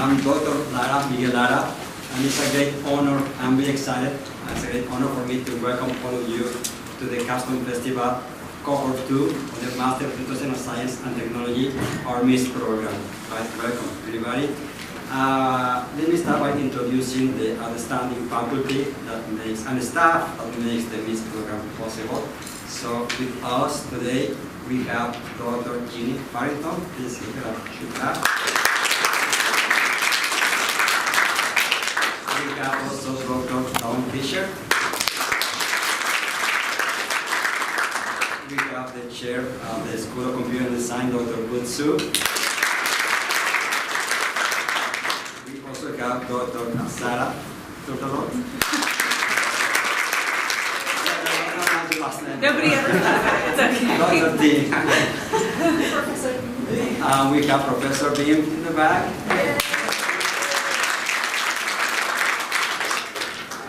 I'm Dr. Lara, Miguel Lara, and it's a great honor, I'm really excited, it's a great honor for me to welcome all of you to the Capstone Festival Cohort 2 of the Master of Education of Science and Technology, our MIST program. Right, welcome everybody. Let me start by introducing the outstanding faculty that makes, and staff that makes the MIST program possible. So with us today, we have Dr. Jeannie Farrington. Please give her a huge clap. We have also Dr. Dawn Fisher. We have the chair of the School of Computer and Design, Dr. Butsu. We also have Dr. Nassir. Nobody ever does it. It's okay. Dr. D. Professor. We have Professor Beam in the back.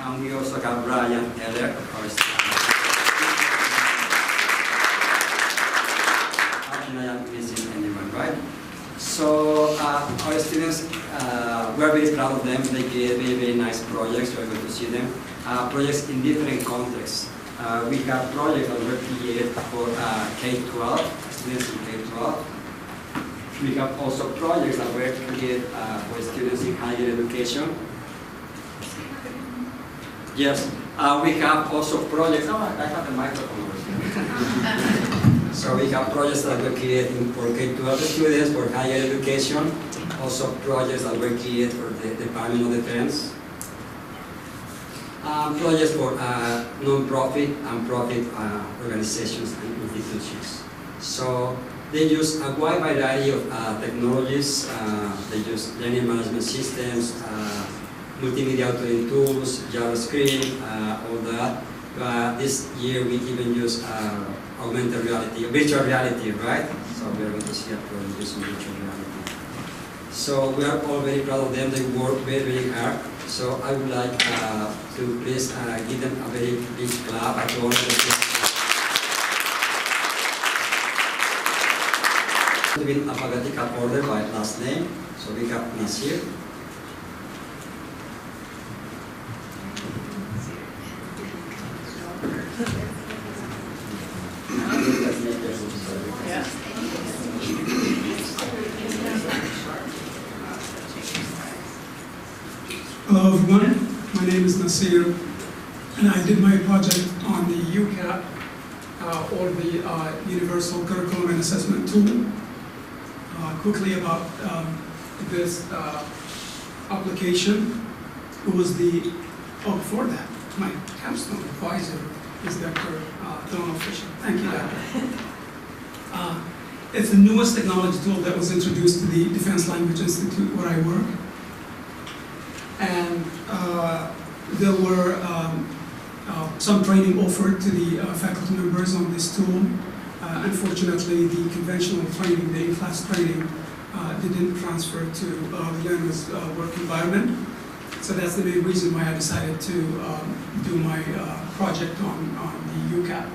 And we also have Brianne Eller, our student. Actually, I am missing anyone, right? So our students, we're very proud of them. They create very, very nice projects. We're going to see them. Projects in different contexts. We have projects that were created for K-12, students in K-12. We have also projects that were created for students in higher education. Yes, we have also projects, I have the microphone over here. So we have projects that were created for K-12 students for higher education, also projects that were created for the Department of Defense. Projects for non-profit and profit organizations and institutions. So they use a wide variety of technologies. They use learning management systems, multimedia authoring tools, JavaScript, all that. This year we even use augmented reality, virtual reality, right? So we are going to see a project using virtual reality. So we are all very proud of them. They work very, very hard. So I would like to please give them a very big clap at all. In alphabetical order by last name. So we have Nassir. Hello everyone, my name is Nassir, and I did my project on the UCAT, or the Universal Curriculum and Assessment Tool. Quickly about this application, it was the, before that, my capstone advisor is Dr. Dawn Fisher. Thank you, Dr. It's the newest technology tool that was introduced to the Defense Language Institute where I work. And there were some training offered to the faculty members on this tool. Unfortunately, the conventional training, the in-class training, didn't transfer to the learner's work environment. So that's the main reason why I decided to do my project on the UCAT.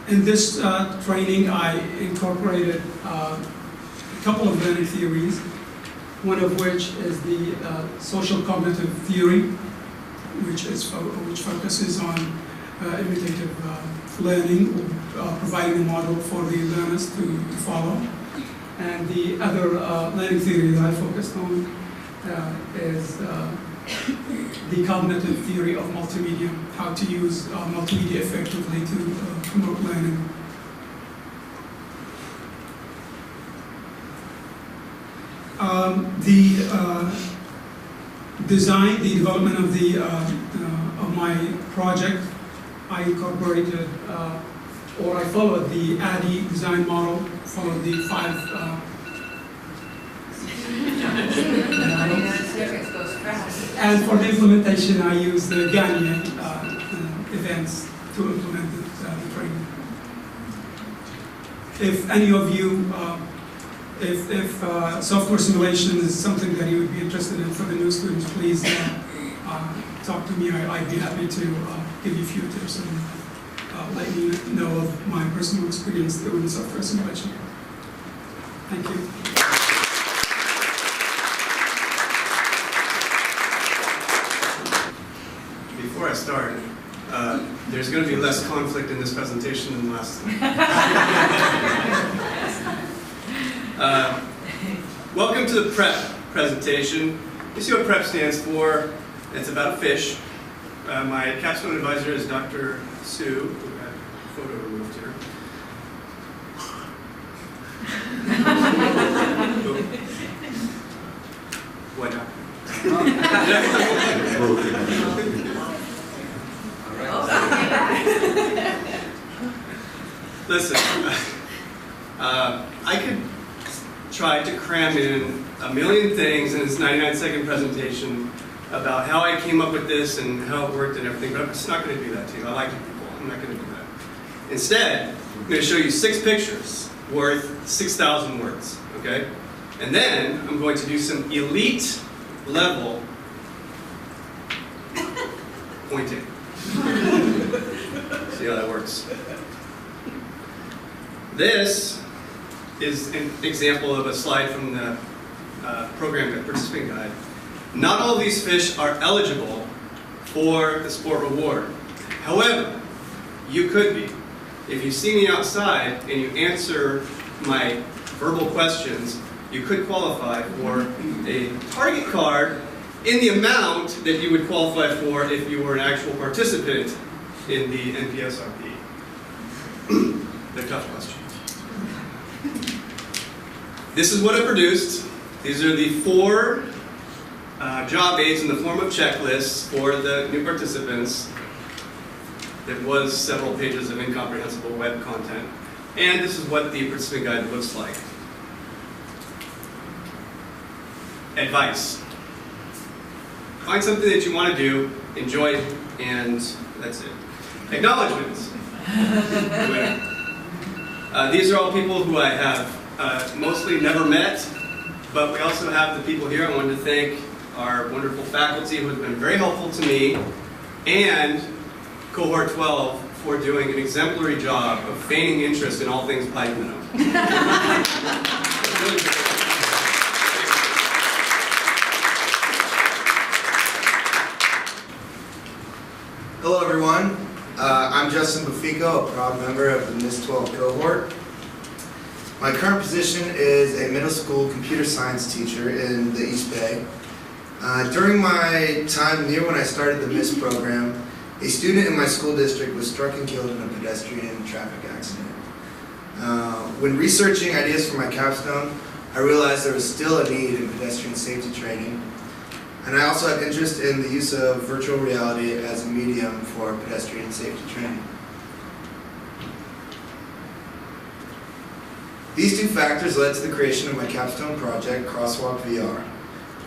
In this training, I incorporated a couple of learning theories, one of which is the social cognitive theory, which focuses on imitative learning, providing a model for the learners to follow. And the other learning theory that I focused on is the cognitive theory of multimedia, how to use multimedia effectively to promote learning. The development of of my project, I incorporated, or I followed the ADDIE design model, followed the 5. And for the implementation, I used the Gagne events to implement the training. If any of you, if software simulation is something that you would be interested in for the new students, please talk to me. I'd be happy to give you a few tips and let you know of my personal experience doing software simulation. Thank you. going to be less conflict in this presentation than last time. Welcome to the PrEP presentation. You see what PrEP stands for? It's about a fish. My capstone advisor is Dr. Sue, who had a photo removed here. What happened? Listen, I could try to cram in a million things in this 99-second presentation about how I came up with this and how it worked and everything, but I'm just not going to do that to you. I like you people. I'm not going to do that. Instead, I'm going to show you 6 pictures worth 6,000 words, okay? And then I'm going to do some elite level pointing. See how that works. This is an example of a slide from the program guide, participant guide. Not all of these fish are eligible for the sport reward. However, you could be. If you see me outside and you answer my verbal questions, you could qualify for a target card in the amount that you would qualify for if you were an actual participant in the NPSRP. They're tough questions. This is what I produced. These are the 4 job aids in the form of checklists for the new participants. There was several pages of incomprehensible web content. And this is what the participant guide looks like. Advice. Find something that you want to do, enjoy it, and that's it. Acknowledgements. These are all people who I have mostly never met, but we also have the people here. I wanted to thank our wonderful faculty who have been very helpful to me, and Cohort 12 for doing an exemplary job of feigning interest in all things pipe minnow. Hello everyone, I'm Justin Bufico, a proud member of the Miss 12 cohort. My current position is a middle school computer science teacher in the East Bay. During my time near when I started the MISS program, a student in my school district was struck and killed in a pedestrian traffic accident. When researching ideas for my capstone, I realized there was still a need in pedestrian safety training. And I also had interest in the use of virtual reality as a medium for pedestrian safety training. These 2 factors led to the creation of my capstone project, Crosswalk VR.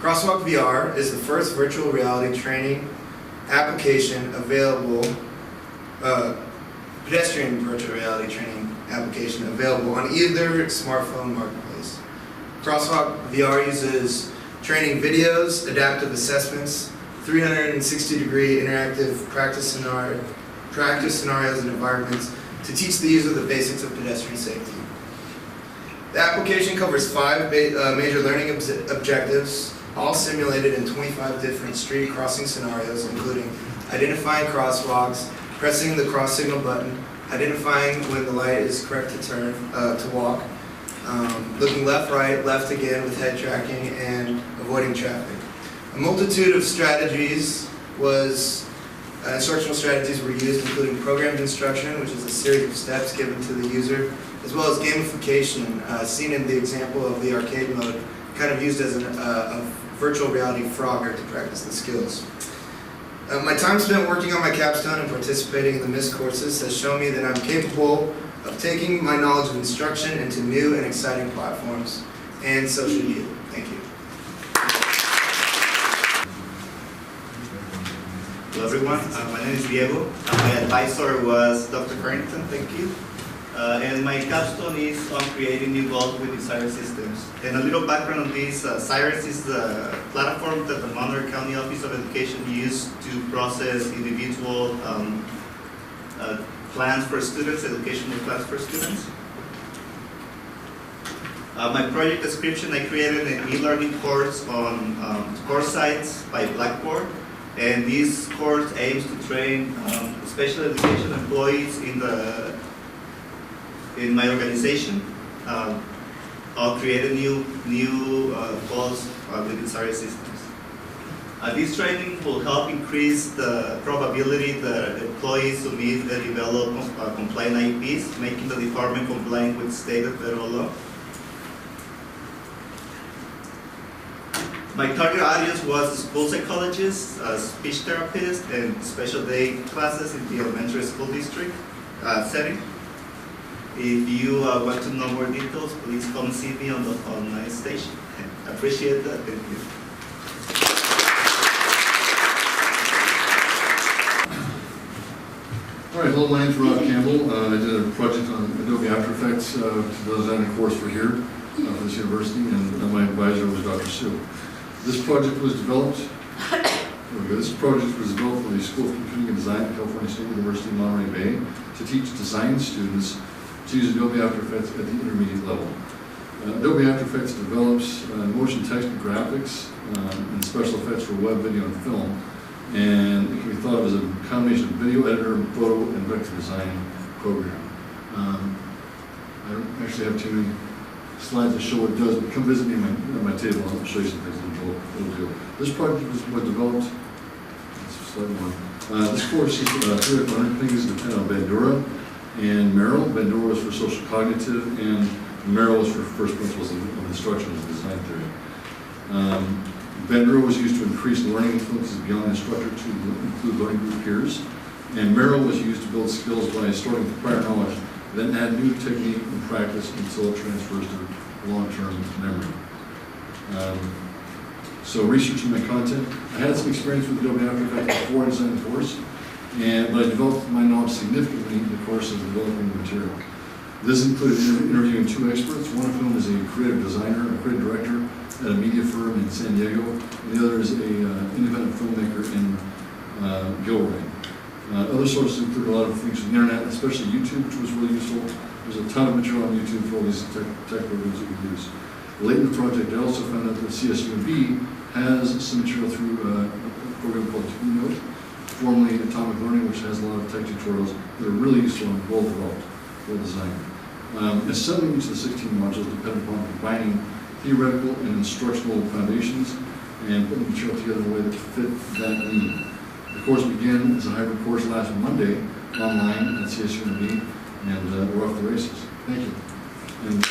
Crosswalk VR is the first virtual reality training application available, pedestrian virtual reality training application available on either smartphone marketplace. Crosswalk VR uses training videos, adaptive assessments, 360-degree interactive practice scenarios and environments to teach the user the basics of pedestrian safety. The application covers 5 major learning objectives, all simulated in 25 different street crossing scenarios, including identifying crosswalks, pressing the cross signal button, identifying when the light is correct to turn, to walk, looking left, right, left again with head tracking, and avoiding traffic. A multitude of strategies instructional strategies were used, including programmed instruction, which is a series of steps given to the user, as well as gamification, seen in the example of the arcade mode, kind of used as a virtual reality Frogger to practice the skills. My time spent working on my capstone and participating in the MISS courses has shown me that I'm capable of taking my knowledge of instruction into new and exciting platforms and social media. Thank you. Hello everyone, my name is Diego. My advisor was Dr. Carrington, thank you. And my capstone is on creating new goals with Cyrus systems. And a little background on this, Cyrus is the platform that the Monterey County Office of Education used to process individual plans for students, educational plans for students. My project description, I created an e-learning course on course sites by Blackboard. And this course aims to train special education employees in my organization. I'll create a new goals within SARI systems. This training will help increase the probability that employees submit and develop compliant IEPs, making the department compliant with state and federal law. My target audience was school psychologists, speech therapists, and special day classes in the elementary school district setting. If you want to know more details, please come see me on my station. I appreciate that. Thank you. All right, hello, my name's Rob Campbell. I did a project on Adobe After Effects to design a course for here, for this university, and my advisor was Dr. Sue. This project was developed, for the School of Computing and Design at California State University in Monterey Bay to teach design students to use Adobe After Effects at the intermediate level. Adobe After Effects develops motion, text, and graphics and special effects for web, video, and film. And it can be thought of as a combination of video editor, photo, and vector design program. I don't actually have too many slides to show what it does, but come visit me at my table and I'll show you some things it'll do. This project was developed, slide one. This course is theoretical underpinnings depend on Bandura and Merrill. Bandura was for social cognitive, and Merrill was for first principles of instruction and design theory. Bandura was used to increase learning influences beyond instructor to include learning group peers, and Merrill was used to build skills by starting with prior knowledge, then add new technique and practice until it transfers to long-term memory. So researching my content, I had some experience with Adobe After Effects before I designed the course, but I developed my knowledge significantly in the course of developing the material. This included interviewing two experts, one of whom is a creative designer, a creative director at a media firm in San Diego, and the other is an independent filmmaker in Gilroy. Other sources include a lot of things from the internet, especially YouTube, which was really useful. There's a ton of material on YouTube for all these tech programs that we use. Late in the project, I also found out that CSUMB has some material through a program called Keynote, formerly Atomic Learning, which has a lot of tech tutorials that are really useful and well developed, well designed. Assembling each of the 16 modules depend upon combining theoretical and instructional foundations and putting the material together in a way that fit that need. The course began as a hybrid course last Monday online at CSUMB, and we're off the races. Thank you. And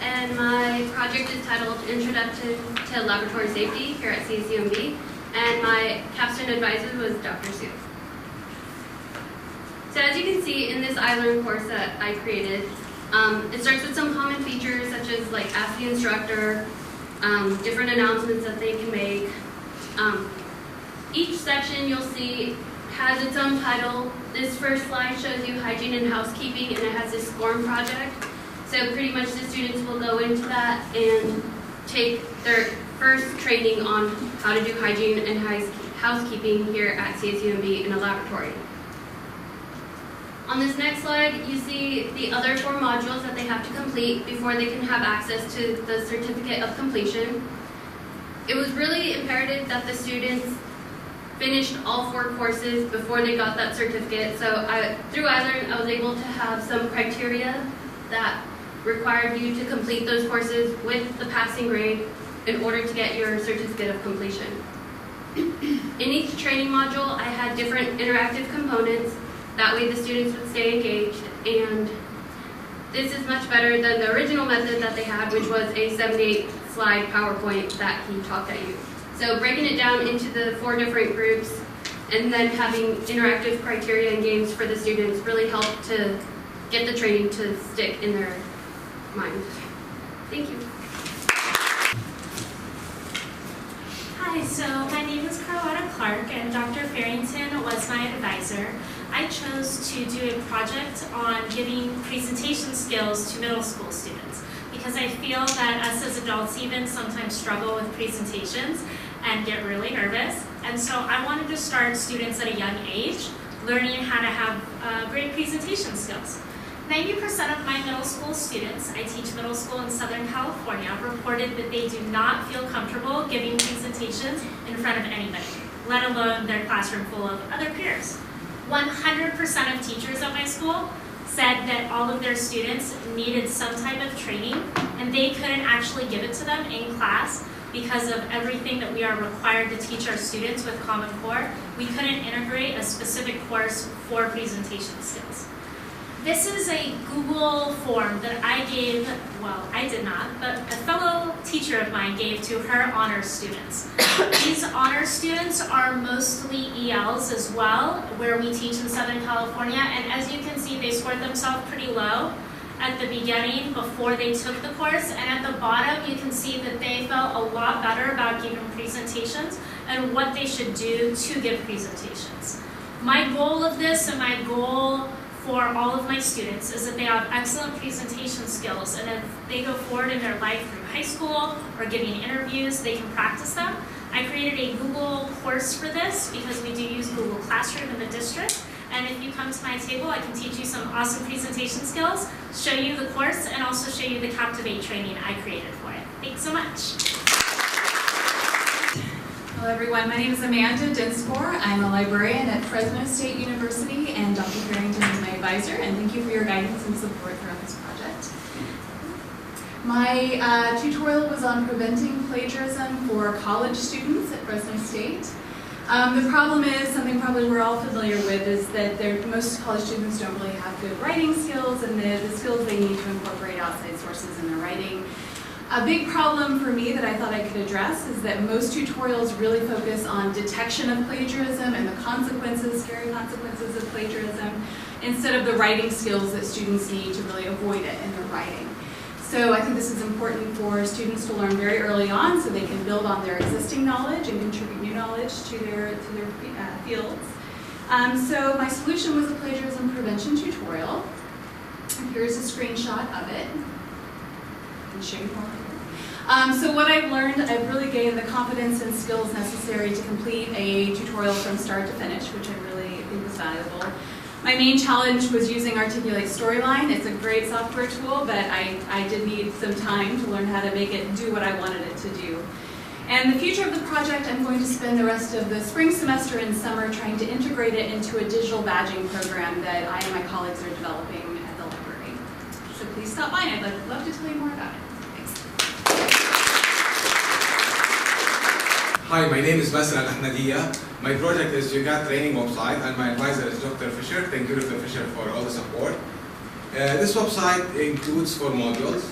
and my project is titled Introduction to Laboratory Safety here at CSUMB, and my capstone advisor was Dr. Sue. So as you can see in this iLearn course that I created, it starts with some common features such as like ask the instructor, different announcements that they can make. Each section you'll see has its own title. This first slide shows you hygiene and housekeeping, and it has this SCORM project. So pretty much the students will go into that and take their first training on how to do hygiene and housekeeping here at CSUMB in a laboratory. On this next slide, you see the other 4 modules that they have to complete before they can have access to the certificate of completion. It was really imperative that the students finished all 4 courses before they got that certificate. So through iLearn, I was able to have some criteria that required you to complete those courses with the passing grade in order to get your certificate of completion. In each training module, I had different interactive components. That way the students would stay engaged, and this is much better than the original method that they had, which was a 78-slide PowerPoint that he taught at you. So breaking it down into the 4 different groups and then having interactive criteria and games for the students really helped to get the training to stick in their mind. Thank you. Hi, so my name is Carlotta Clark, and Dr. Farrington was my advisor. I chose to do a project on giving presentation skills to middle school students because I feel that us as adults even sometimes struggle with presentations and get really nervous. And so I wanted to start students at a young age learning how to have great presentation skills. 90% of my middle school students, I teach middle school in Southern California, reported that they do not feel comfortable giving presentations in front of anybody, let alone their classroom full of other peers. 100% of teachers at my school said that all of their students needed some type of training and they couldn't actually give it to them in class because of everything that we are required to teach our students with Common Core. We couldn't integrate a specific course for presentation skills. This is a Google form that I gave, well, I did not, but a fellow teacher of mine gave to her honors students. These honors students are mostly ELs as well, where we teach in Southern California, and as you can see, they scored themselves pretty low at the beginning before they took the course, and at the bottom you can see that they felt a lot better about giving presentations and what they should do to give presentations. My goal of this and my goal for all of my students is that they have excellent presentation skills, and if they go forward in their life through high school or giving interviews, they can practice them. I created a Google course for this because we do use Google Classroom in the district, and if you come to my table, I can teach you some awesome presentation skills, show you the course, and also show you the Captivate training I created for it. Thanks so much. Hello everyone, my name is Amanda Dinsmore. I'm a librarian at Fresno State University, and Dr. Farrington is my advisor, and thank you for your guidance and support throughout this project. My tutorial was on preventing plagiarism for college students at Fresno State. The problem is, something probably we're all familiar with, is that most college students don't really have good writing skills and the skills they need to incorporate outside sources in their writing. A big problem for me that I thought I could address is that most tutorials really focus on detection of plagiarism and the consequences, scary consequences of plagiarism, instead of the writing skills that students need to really avoid it in their writing. So I think this is important for students to learn very early on so they can build on their existing knowledge and contribute new knowledge to their fields. So my solution was a plagiarism prevention tutorial. Here's a screenshot of it. I can show you more later. So what I've learned, I've really gained the confidence and skills necessary to complete a tutorial from start to finish, which I really think was valuable. My main challenge was using Articulate Storyline. It's a great software tool, but I did need some time to learn how to make it do what I wanted it to do. And the future of the project, I'm going to spend the rest of the spring semester and summer trying to integrate it into a digital badging program that I and my colleagues are developing at the library. So please stop by, and I'd love to tell you more about it. Hi, my name is Bassel Al-Ahmadiyya. My project is UCAT training website, and my advisor is Dr. Fisher. Thank you, Dr. Fisher, for all the support. This website includes 4 modules.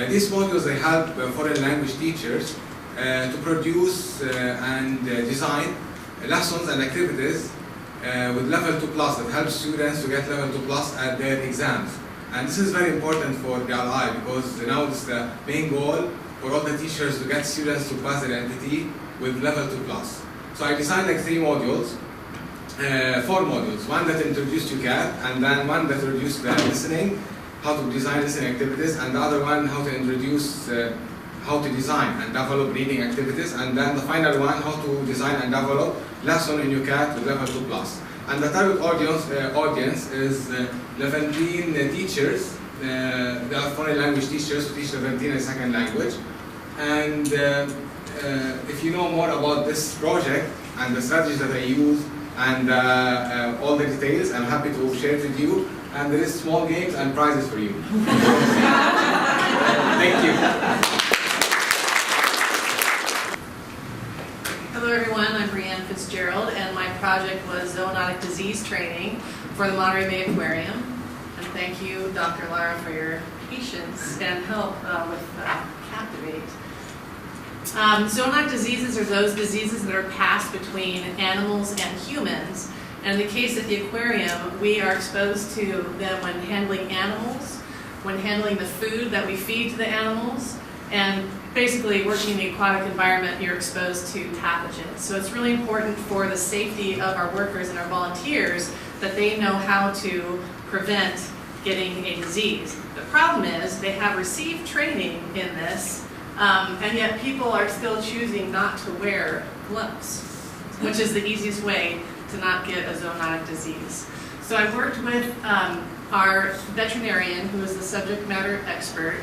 These modules they help foreign language teachers to produce and design lessons and activities with level 2+ that helps students to get level 2+ at their exams. And this is very important for the LI because now it's the main goal for all the teachers to get students to pass their entity with level 2+. So I designed like 3 modules, 4 modules. One that introduced UCAT, and then one that introduced the listening, how to design listening activities, and the other one how to introduce how to design and develop reading activities, and then the final one how to design and develop lesson in UCAT with level 2+. And the target audience is level 10 teachers. They are foreign language teachers who teach level 10 as a second language. And if you know more about this project and the strategies that I use and all the details, I'm happy to share it with you. And there is small games and prizes for you. Thank you. Hello everyone, I'm Brianne Fitzgerald, and my project was zoonotic disease training for the Monterey Bay Aquarium. And thank you, Dr. Lara, for your patience and help with Captivate. Zoonotic diseases are those diseases that are passed between animals and humans. And in the case of the aquarium, we are exposed to them when handling animals, when handling the food that we feed to the animals, and basically working in the aquatic environment, you're exposed to pathogens. So it's really important for the safety of our workers and our volunteers that they know how to prevent getting a disease. The problem is they have received training in this, and yet people are still choosing not to wear gloves, which is the easiest way to not get a zoonotic disease. So I worked with our veterinarian, who is the subject matter expert.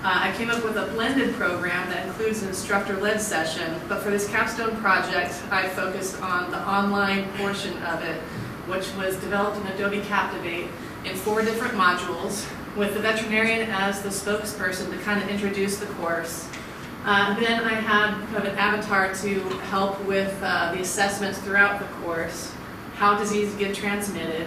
I came up with a blended program that includes an instructor-led session, but for this capstone project, I focused on the online portion of it, which was developed in Adobe Captivate in 4 different modules, with the veterinarian as the spokesperson to kind of introduce the course. Then I had kind of an avatar to help with the assessments throughout the course, how diseases get transmitted.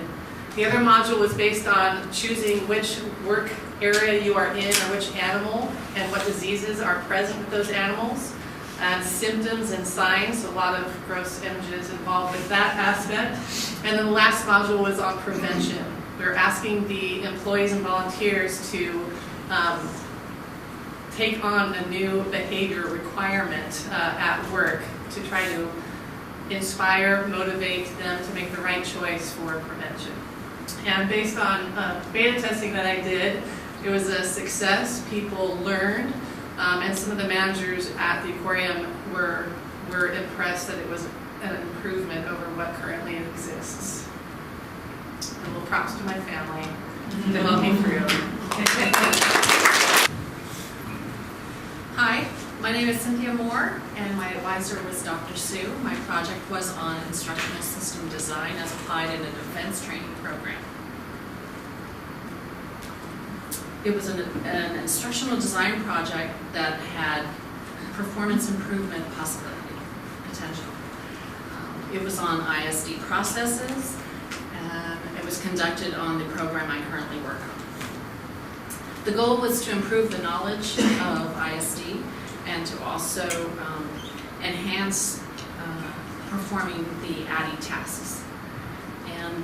The other module was based on choosing which work area you are in or which animal and what diseases are present with those animals, and symptoms and signs, a lot of gross images involved with that aspect. And then the last module was on prevention. We were asking the employees and volunteers to take on a new behavior requirement at work to try to inspire, motivate them to make the right choice for prevention. And based on beta testing that I did, it was a success. People learned, and some of the managers at the aquarium were impressed that it was an improvement over what currently exists. A little props to my family to help me through. Hi, my name is Cynthia Moore, and my advisor was Dr. Sue. My project was on instructional system design as applied in a defense training program. It was an instructional design project that had performance improvement possibility, potential. It was on ISD processes, and it was conducted on the program I currently work on. The goal was to improve the knowledge of ISD and to also enhance performing the ADDIE tasks. And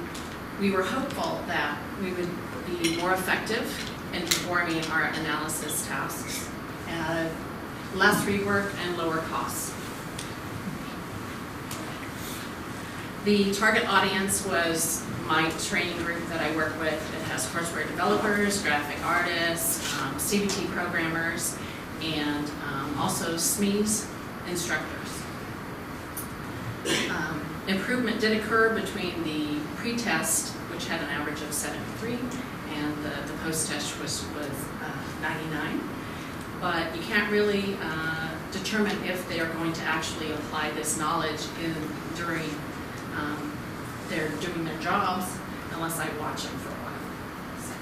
we were hopeful that we would be more effective in performing our analysis tasks at less rework and lower costs. The target audience was my training group that I work with. It has courseware developers, graphic artists, CBT programmers, and also SMEs instructors. Improvement did occur between the pre-test, which had an average of 73, and the post-test was 99. But you can't really determine if they are going to actually apply this knowledge during they're doing their jobs unless I watch them for a while. So,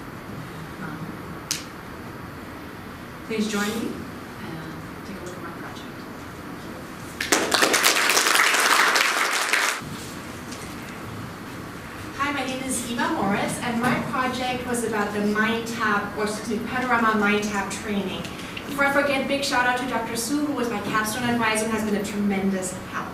please join me and take a look at my project. Hi, my name is Eva Morris, and my project was about the MindTap, or Panorama MindTap training. Before I forget, big shout out to Dr. Sue, who was my capstone advisor and has been a tremendous help.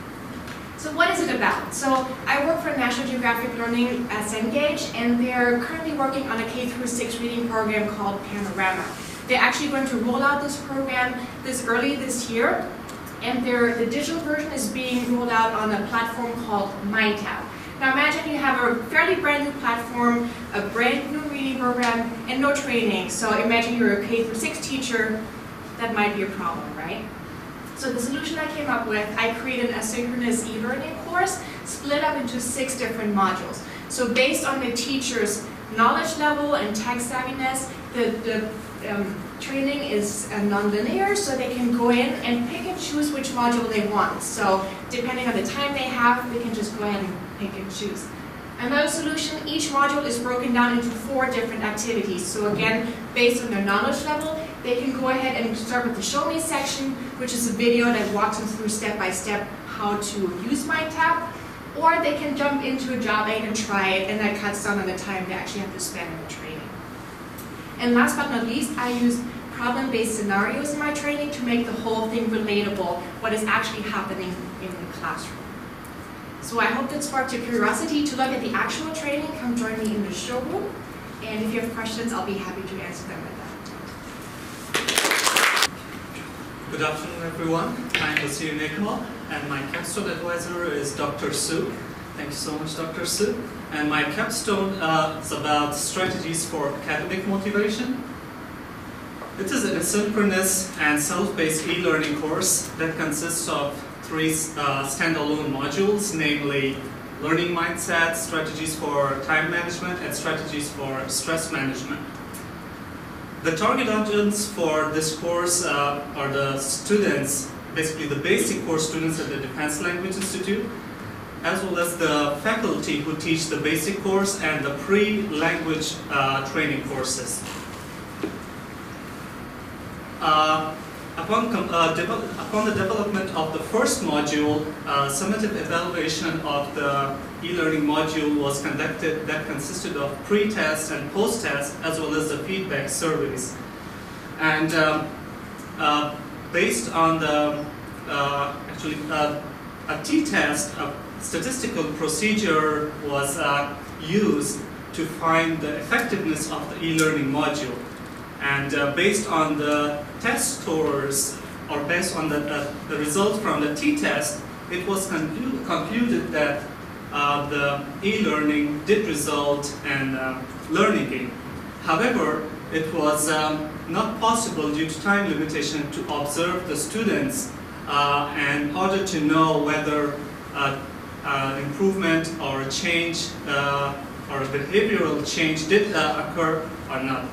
So what is it about? So I work for National Geographic Learning at Cengage, and they're currently working on a K-6 reading program called Panorama. They're actually going to roll out this program early this year, and the digital version is being rolled out on a platform called MindTap. Now imagine you have a fairly brand new platform, a brand new reading program, and no training. So imagine you're a K-6 teacher, that might be a problem, right? So the solution I came up with, I created an asynchronous e-learning course split up into 6 different modules. So based on the teacher's knowledge level and tech savviness, the training is non-linear, so they can go in and pick and choose which module they want. So depending on the time they have, they can just go ahead and pick and choose. Another solution, each module is broken down into 4 different activities. So again, based on their knowledge level, they can go ahead and start with the Show Me section, which is a video that walks them through step by step how to use MindTap, or they can jump into a job aid and try it, and that cuts down on the time they actually have to spend in the training. And last but not least, I use problem-based scenarios in my training to make the whole thing relatable, what is actually happening in the classroom. So I hope that sparked your curiosity to look at the actual training. Come join me in the showroom. And if you have questions, I'll be happy to answer them at that time. Good afternoon, everyone. I'm Basir and my capstone advisor is Dr. Sue. Thank you so much, Dr. Sue. And my capstone is about strategies for academic motivation. It is an asynchronous and self-paced e-learning course that consists of 3 standalone modules, namely learning mindset, strategies for time management, and strategies for stress management. The target audience for this course are the students, basically the basic course students at the Defense Language Institute, as well as the faculty who teach the basic course and the pre-language training courses. Upon the development of the first module, summative evaluation of the e-learning module was conducted that consisted of pre-test and post-test, as well as the feedback surveys. And based on the, a t-test, a statistical procedure was used to find the effectiveness of the e-learning module. And based on the test scores, or based on the results from the t-test, it was concluded that the e-learning did result in learning gain. However, it was not possible due to time limitation to observe the students in order to know whether improvement or a change or a behavioral change did occur or not.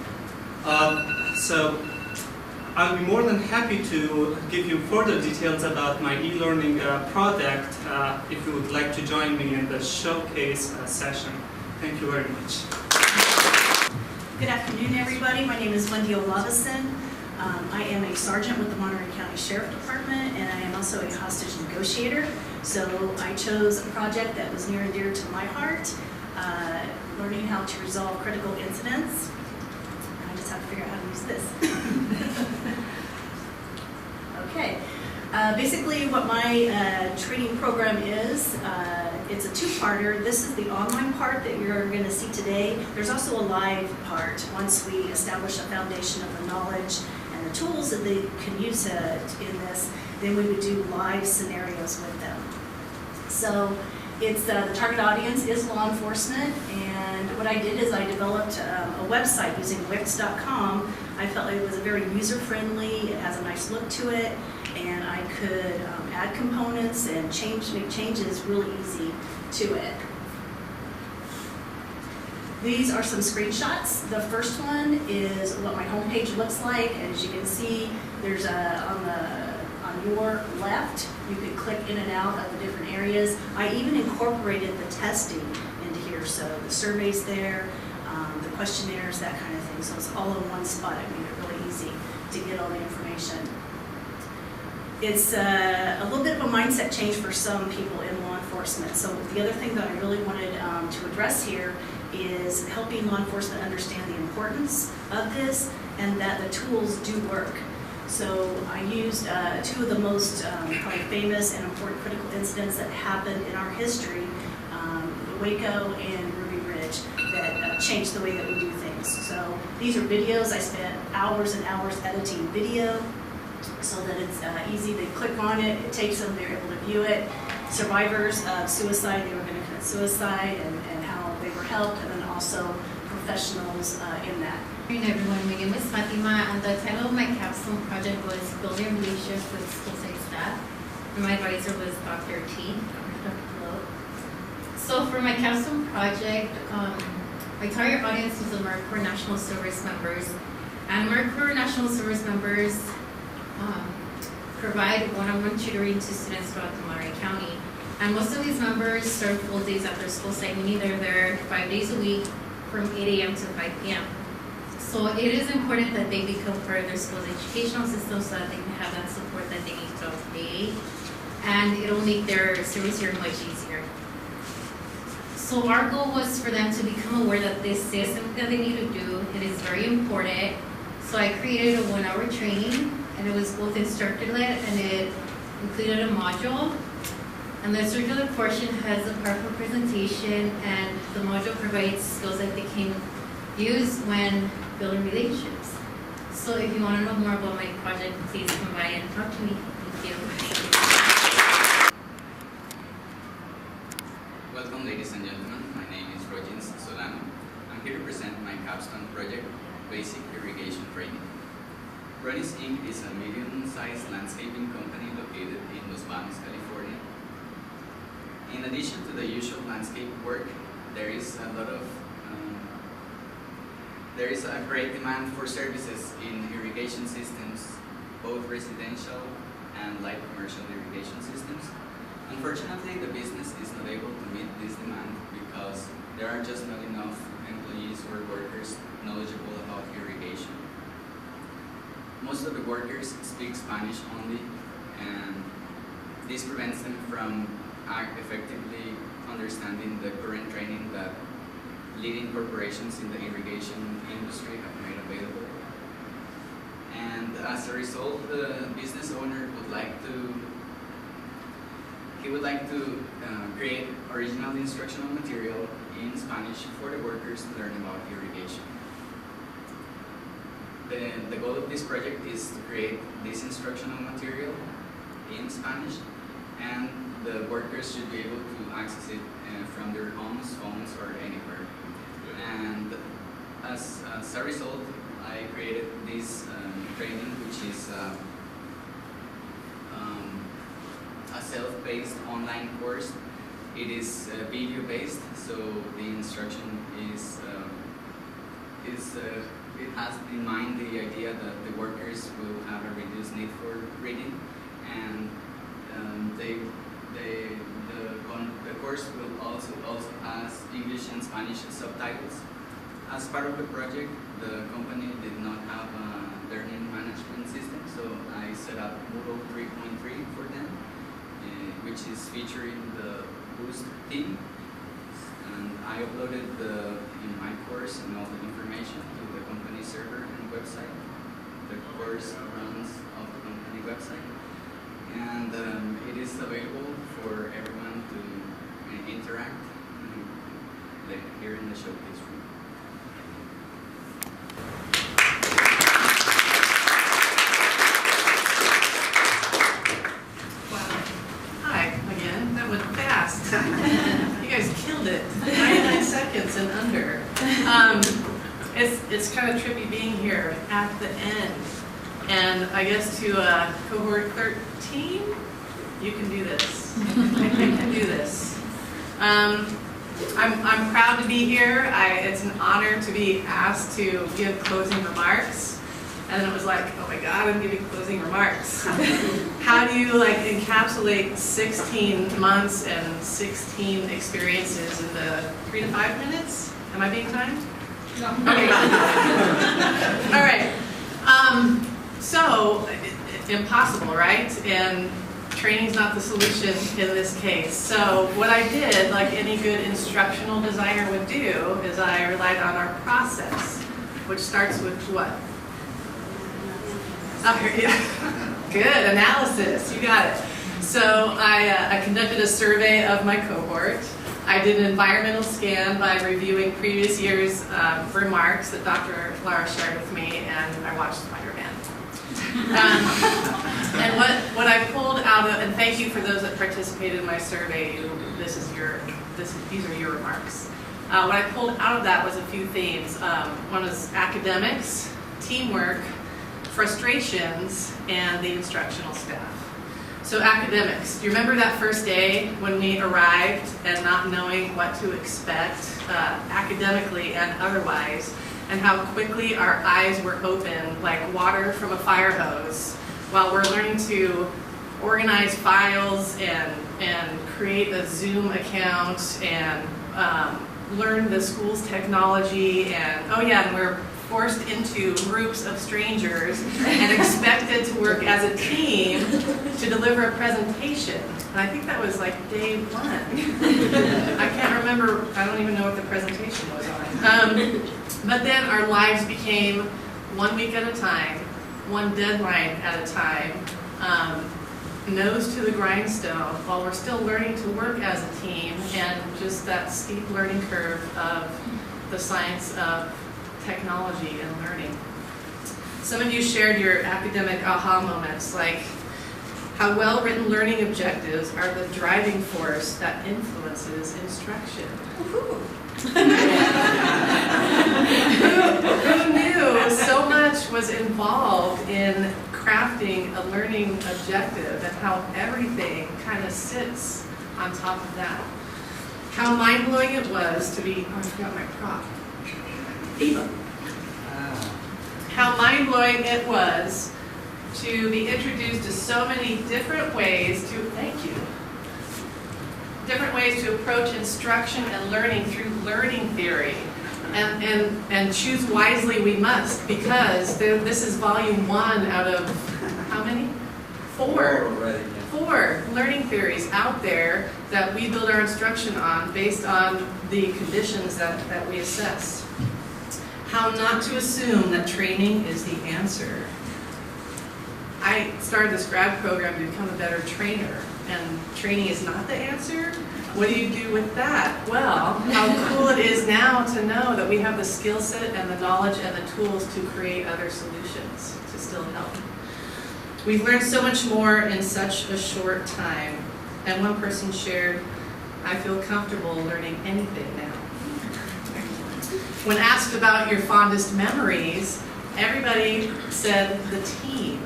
So I'll be more than happy to give you further details about my e-learning project if you would like to join me in the showcase session. Thank you very much. Good afternoon, everybody. My name is Wendy. I am a sergeant with the Monterey County Sheriff Department, and I am also a hostage negotiator. So I chose a project that was near and dear to my heart, learning how to resolve critical incidents. I just have to figure out how to use this. Okay. Basically what my training program is, it's a two-parter. This is the online part that you're going to see today. There's also a live part. Once we establish a foundation of the knowledge and the tools that they can use in this, then we would do live scenarios with them. So it's the target audience is law enforcement, and what I did is I developed a website using Wix.com. I felt like it was very user-friendly, it has a nice look to it, and I could add components and make changes really easy to it. These are some screenshots. The first one is what my homepage looks like. As you can see, there's on your left, you could click in and out of the different areas. I even incorporated the testing into here, so the surveys there, the questionnaires, that kind of thing. So it's all in one spot. It made it really easy to get all the information. It's a little bit of a mindset change for some people in law enforcement. So the other thing that I really wanted to address here is helping law enforcement understand the importance of this and that the tools do work. So I used two of the most probably famous and important critical incidents that happened in our history, Waco and Ruby Ridge, that changed the way that we do things. So these are videos. I spent hours and hours editing video so that it's easy. They click on it, it takes them, they're able to view it. Survivors of suicide, they were going to commit suicide, and how they were helped, and then also professionals in that. Good morning, everyone. My name is Fatima, and the title of my Capstone project was Building Relationships with School-Site Staff. And my advisor was Dr. T. So for my Capstone project, my target audience was the AmeriCorps National Service members. And AmeriCorps National Service members provide one-on-one tutoring to students throughout the Monterey County. And most of these members serve full days at their school site, meaning they're there 5 days a week from 8 a.m. to 5 p.m. So it is important that they become part of their school's educational system so that they can have that support that they need throughout the day. And it'll make their service here much easier. So our goal was for them to become aware that this is something that they need to do. It is very important. So I created a 1-hour training, and it was both instructor-led and it included a module. And the circular portion has a powerful presentation, and the module provides skills that they can use when building relationships. So if you want to know more about my project, please come by and talk to me. Thank you. Welcome, ladies and gentlemen. My name is Royins. I'm here to present my Capstone project, Basic Irrigation Training. Royins Inc. is a medium-sized landscaping company located in Los Banos, California. In addition to the usual landscape work, there is a great demand for services in irrigation systems, both residential and light commercial irrigation systems. Unfortunately, the business is not able to meet this demand because there are just not enough employees or workers knowledgeable about irrigation. Most of the workers speak Spanish only, and this prevents them from effectively understanding the current training that leading corporations in the irrigation industry have made available. And as a result, the business owner would like to create original instructional material in Spanish for the workers to learn about irrigation. The goal of this project is to create this instructional material in Spanish, and the workers should be able to access it from their homes, phones, or anywhere. And as a result, I created this training, which is a self-paced online course. It is video-based, so the instruction it has in mind the idea that the workers will have a reduced need for reading, and the course will also has English and Spanish subtitles. As part of the project, the company did not have a learning management system, so I set up Moodle 3.3 for them, which is featuring the Boost theme. And I uploaded in my course and all the information to the company server and website. The course runs off the company website, and it is available for everyone to interact here in the showcase room. Wow. Hi again. That went fast. You guys killed it. 99 seconds and under. It's kind of trippy being here at the end. And I guess to cohort 13, you can do this. You can do this. I'm proud to be here. It's an honor to be asked to give closing remarks. And then it was like, oh my God, I'm giving closing remarks. How do you encapsulate 16 months and 16 experiences in the 3 to 5 minutes? Am I being timed? No. Okay. All right. So, impossible, right? And training's not the solution in this case. So what I did, like any good instructional designer would do, is I relied on our process, which starts with what? Oh, yeah. Good, analysis, you got it. So I conducted a survey of my cohort. I did an environmental scan by reviewing previous year's remarks that Dr. Lara shared with me, and I watched Spider-Man. And what I pulled out of, and thank you for those that participated in my survey, these are your remarks. What I pulled out of that was a few themes. One was academics, teamwork, frustrations, and the instructional staff. So academics, do you remember that first day when we arrived and not knowing what to expect academically and otherwise, and how quickly our eyes were open like water from a fire hose while we're learning to organize files and create a Zoom account and learn the school's technology, and and we're forced into groups of strangers and expected to work as a team to deliver a presentation. And I think that was like day 1. I can't remember, I don't even know what the presentation was on. But then our lives became 1 week at a time, one deadline at a time, nose to the grindstone while we're still learning to work as a team, and just that steep learning curve of the science of technology and learning. Some of you shared your academic aha moments, like how well-written learning objectives are the driving force that influences instruction. Who knew so much was involved in crafting a learning objective, and how everything kind of sits on top of that. How mind-blowing it was to be, oh, I forgot my prop. Eva. How mind-blowing it was to be introduced to so many different ways to, thank you, different ways to approach instruction and learning through learning theory. And choose wisely we must, because this is volume 1 out of how many? 4. Four learning theories out there that we build our instruction on based on the conditions that we assess. How not to assume that training is the answer. I started this grad program to become a better trainer, and training is not the answer. What do you do with that? Well, how cool it is now to know that we have the skill set and the knowledge and the tools to create other solutions to still help. We've learned so much more in such a short time. And one person shared, I feel comfortable learning anything now. When asked about your fondest memories, everybody said the team.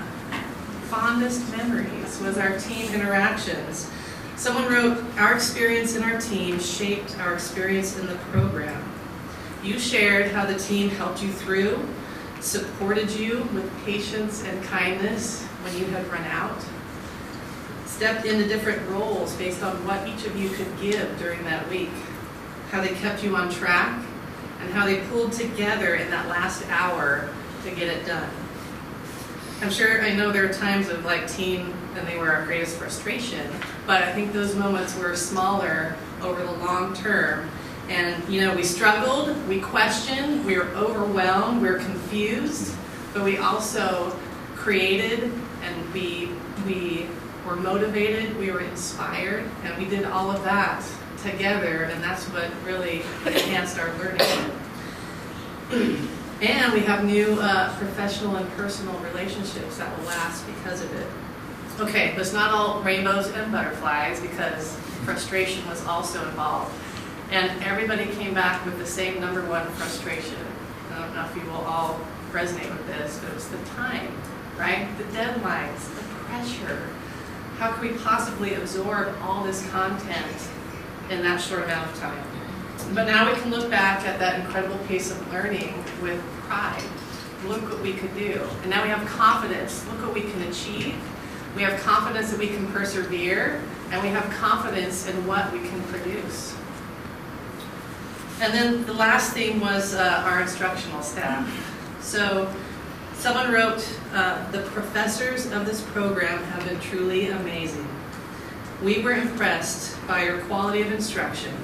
Fondest memories was our team interactions. Someone wrote, our experience in our team shaped our experience in the program. You shared how the team helped you through, supported you with patience and kindness when you had run out, stepped into different roles based on what each of you could give during that week, how they kept you on track, and how they pulled together in that last hour to get it done. I'm sure, I know there are times of like team, and they were our greatest frustration, but I think those moments were smaller over the long term. And you know, we struggled, we questioned, we were overwhelmed, we were confused, but we also created, and we were motivated, we were inspired, and we did all of that together, and that's what really enhanced our learning. And we have new professional and personal relationships that will last because of it. Okay, but it's not all rainbows and butterflies, because frustration was also involved. And everybody came back with the same number one frustration. I don't know if you will all resonate with this, but it was the time, right? The deadlines, the pressure. How can we possibly absorb all this content in that short amount of time? But now we can look back at that incredible pace of learning with pride. Look what we could do. And now we have confidence. Look what we can achieve. We have confidence that we can persevere, and we have confidence in what we can produce. And then the last thing was our instructional staff. So someone wrote, the professors of this program have been truly amazing. We were impressed by your quality of instruction,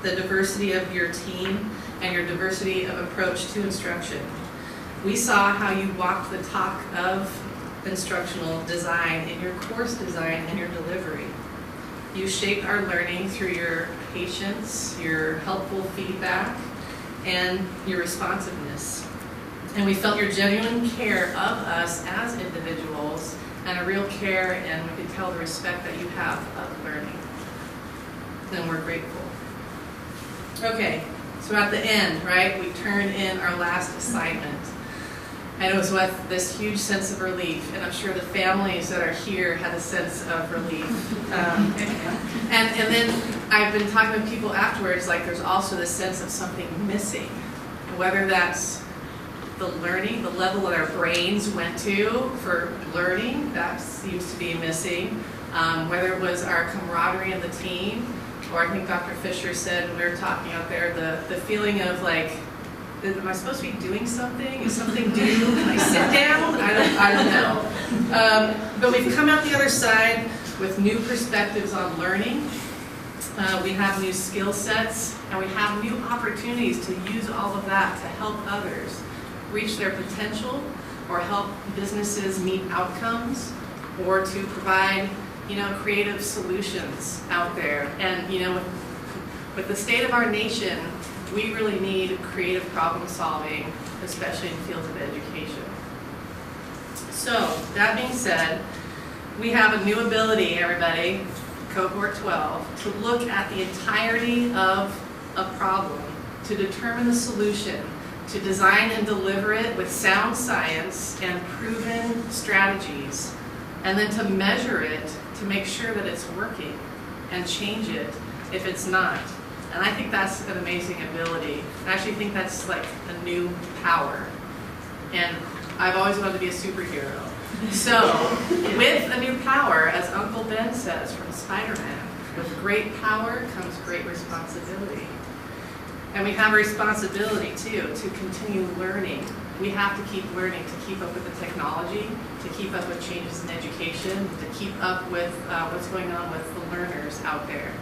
the diversity of your team, and your diversity of approach to instruction. We saw how you walked the talk of instructional design in your course design and your delivery. You shaped our learning through your patience, your helpful feedback, and your responsiveness. And we felt your genuine care of us as individuals, and a real care, and we could tell the respect that you have of learning. And we're grateful. Okay, so at the end, right, we turn in our last assignment. And it was with this huge sense of relief, and I'm sure the families that are here had a sense of relief. And then I've been talking with people afterwards, like there's also this sense of something missing, whether that's the learning, the level that our brains went to for learning, that seems to be missing, whether it was our camaraderie of the team, or I think Dr. Fisher said when we were talking out there, the feeling of like, am I supposed to be doing something? Is something due? Can I sit down? I don't know. But we've come out the other side with new perspectives on learning. We have new skill sets, and we have new opportunities to use all of that to help others reach their potential, or help businesses meet outcomes, or to provide, creative solutions out there. And, with the state of our nation, we really need creative problem solving, especially in fields of education. So, that being said, we have a new ability, everybody, cohort 12, to look at the entirety of a problem, to determine the solution, to design and deliver it with sound science and proven strategies, and then to measure it to make sure that it's working. and change it if it's not. And I think that's an amazing ability. I actually think that's like a new power. And I've always wanted to be a superhero. So, with a new power, as Uncle Ben says from Spider-Man, with great power comes great responsibility. And we have a responsibility, too, to continue learning. We have to keep learning to keep up with the technology, to keep up with changes in education, to keep up with what's going on with the learners out there.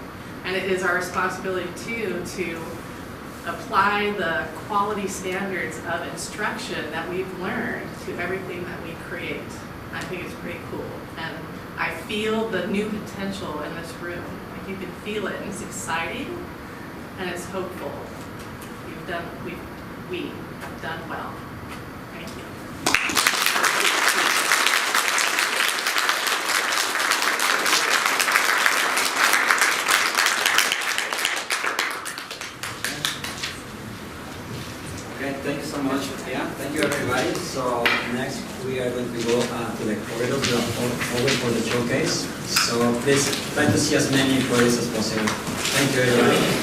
And it is our responsibility, too, to apply the quality standards of instruction that we've learned to everything that we create. I think it's pretty cool. And I feel the new potential in this room. Like you can feel it, and it's exciting, and it's hopeful. We have done well. Thank you. Okay, thank you so much. Yeah, thank you everybody. So next we are going to go to the corridor over for the showcase. So please try to see as many employees as possible. Thank you everybody.